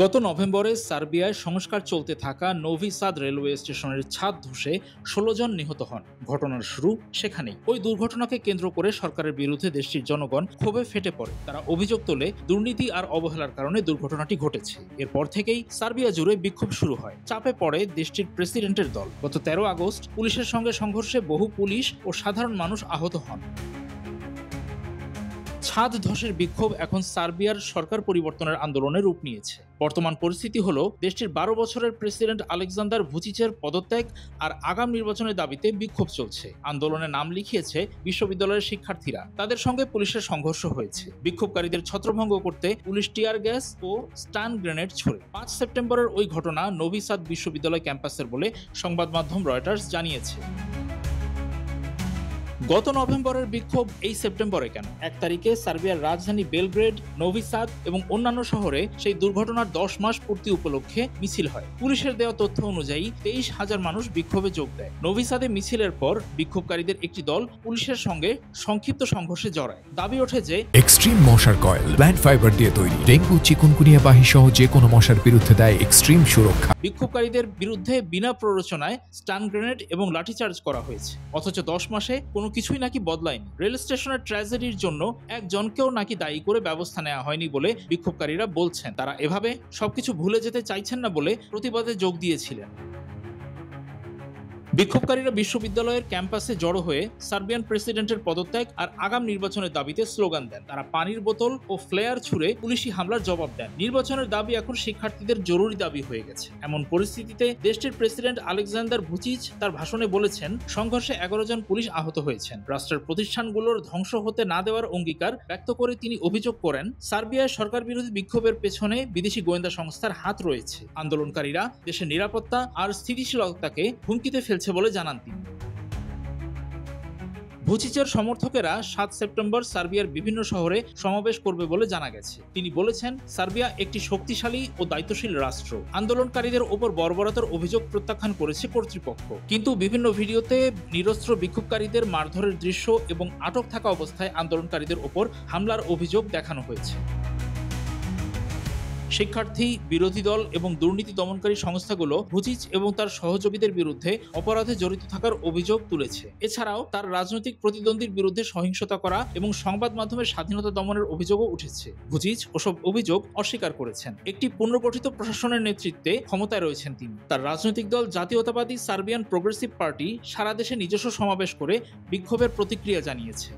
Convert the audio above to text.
গত নভেম্বরে সার্বিয়ায় সংস্কার চলতে থাকা নোভি সাদ রেলওয়ে স্টেশনের ছাদ ধসে ১৬ জন নিহত হন। ঘটনার শুরু সেখানেই। ওই দুর্ঘটনাকে কেন্দ্র করে সরকারের বিরুদ্ধে দেশটির জনগণ ক্ষোভে ফেটে পড়ে। তারা অভিযোগ তোলে দুর্নীতি আর অবহেলার কারণে দুর্ঘটনাটি ঘটেছে। এরপর থেকেই সার্বিয়া জুড়ে বিক্ষোভ শুরু হয়। চাপে পড়ে দেশটির প্রেসিডেন্টের দল। গত ১৩ আগস্ট পুলিশের সঙ্গে সংঘর্ষে বহু পুলিশ ও সাধারণ মানুষ আহত হন। ছাদ ধসের বিক্ষোভ এখন সার্বিয়ার সরকার পরিবর্তনের আন্দোলনে রূপ নিয়েছে। বর্তমান পরিস্থিতি হলো দেশটির ১২ বছরের প্রেসিডেন্ট আলেকজান্ডার ভুচিচের পদত্যাগ আর আগাম নির্বাচনের দাবিতে বিক্ষোভ চলছে। আন্দোলনে নাম লিখিয়েছে বিশ্ববিদ্যালয়ের শিক্ষার্থীরা। তাদের সঙ্গে পুলিশের সংঘর্ষ হয়েছে। বিক্ষোভকারীদের ছত্রভঙ্গ করতে পুলিশ টিয়ার গ্যাস ও স্টান গ্রেনেড ছোড়ে। ৫ সেপ্টেম্বরের ওই ঘটনা নোভি সাদ বিশ্ববিদ্যালয় ক্যাম্পাসের বলে সংবাদ মাধ্যম রয়টার্স জানিয়েছে। গত নভেম্বরের বিক্ষোভ এই সেপ্টেম্বরে কেন? ১ তারিখে সার্বিয়ার রাজধানী বেলগ্রেড, নোভি সাদ এবং অন্যান্য শহরে সেই দুর্ঘটনার ১০ মাস পূর্তি উপলক্ষে মিছিল হয়। পুলিশের দেওয়া তথ্য অনুযায়ী ২৩,০০০ মানুষ বিক্ষোভে যোগ দেয়। নোভি সাদে মিছিলের পর বিক্ষোভকারীদের একটি দল পুলিশের সঙ্গে সংক্ষিপ্ত সংঘর্ষে জড়ায়। দাবি ওঠে যে এক্সট্রিম মশার কয়েল প্ল্যান্ট ফাইবার দিয়ে তৈরি, ডেঙ্গু, চিকুনগুনিয়া বাহি সহ যে কোনো মশার বিরুদ্ধে দেয় এক্সট্রিম সুরক্ষা। বিক্ষোভকারীদের বিরুদ্ধে বিনা প্ররোচনায় স্টান গ্রেনেড এবং লাঠিচার্জ করা হয়েছে। অথচ ১০ মাসে কোনো কিছুই নাকি বদলায়নি। রেল স্টেশনের ট্র্যাজেডির জন্য একজনকেও নাকি দায়ী করে ব্যবস্থা নেওয়া হয়নি বলে বিক্ষোভকারীরা বলছেন। তারা এভাবে সবকিছু ভুলে যেতে চাইছেন না বলে প্রতিবাদে যোগ দিয়েছিলেন। বিক্ষোভকারীরা বিশ্ববিদ্যালয়ের ক্যাম্পাসে জড়ো হয়ে সার্বিয়ান প্রেসিডেন্টের পদত্যাগ আর আগাম নির্বাচনের দাবিতে স্লোগান দেন। তারা পানির বোতল ও ফ্লেয়ার ছুড়ে পুলিশি হামলার জবাব দেন। নির্বাচনের দাবি এখন শিক্ষার্থীদের জরুরি দাবি হয়ে গেছে। এমন পরিস্থিতিতে দেশটির প্রেসিডেন্ট আলেকজান্ডার ভুচিচ তার ভাষণে বলেছেন, সংঘর্ষে ১১ জন পুলিশ আহত হয়েছেন। রাষ্ট্রের প্রতিষ্ঠানগুলোর ধ্বংস হতে না দেওয়ার অঙ্গীকার ব্যক্ত করে তিনি অভিযোগ করেন, সার্বিয়ায় সরকার বিরোধী বিক্ষোভের পেছনে বিদেশি গোয়েন্দা সংস্থার হাত রয়েছে। আন্দোলনকারীরা দেশের নিরাপত্তা আর স্থিতিশীলতাকে হুমকিতে ফেলছে বলে জানান তিনি। ভুচিচের সমর্থকেরা ৭ সেপ্টেম্বর সার্বিয়ার বিভিন্ন শহরে সমাবেশ করবে বলে জানা গেছে। তিনি বলেছেন, সার্বিয়া একটি শক্তিশালী ও দায়িত্বশীল রাষ্ট্র। আন্দোলনকারীদের ওপর বর্বরতার অভিযোগ প্রত্যাখ্যান করেছে কর্তৃপক্ষ। কিন্তু বিভিন্ন ভিডিওতে নিরস্ত্র বিক্ষোভকারীদের মারধরের দৃশ্য এবং আটক থাকা অবস্থায় আন্দোলনকারীদের ওপর হামলার অভিযোগ দেখানো হয়েছে। শিক্ষার্থী, বিরোধী দল এবং দুর্নীতি দমনকারী সংস্থাগুলো ভুচিচ এবং তার সহযোগীদের বিরুদ্ধে অপরাধে জড়িত থাকার অভিযোগ তুলেছে। এছাড়াও তার রাজনৈতিক প্রতিদ্বন্দ্বীর বিরুদ্ধে সহিংসতা করা এবং সংবাদ মাধ্যমের স্বাধীনতা দমনের অভিযোগও উঠেছে। ভুচিচ ওসব অভিযোগ অস্বীকার করেছেন। একটি পুনর্গঠিত প্রশাসনের নেতৃত্বে ক্ষমতায় রয়েছেন তিনি। তার রাজনৈতিক দল জাতীয়তাবাদী সার্বিয়ান প্রোগ্রেসিভ পার্টি সারা দেশে নিজস্ব সমাবেশ করে বিক্ষোভের প্রতিক্রিয়া জানিয়েছে।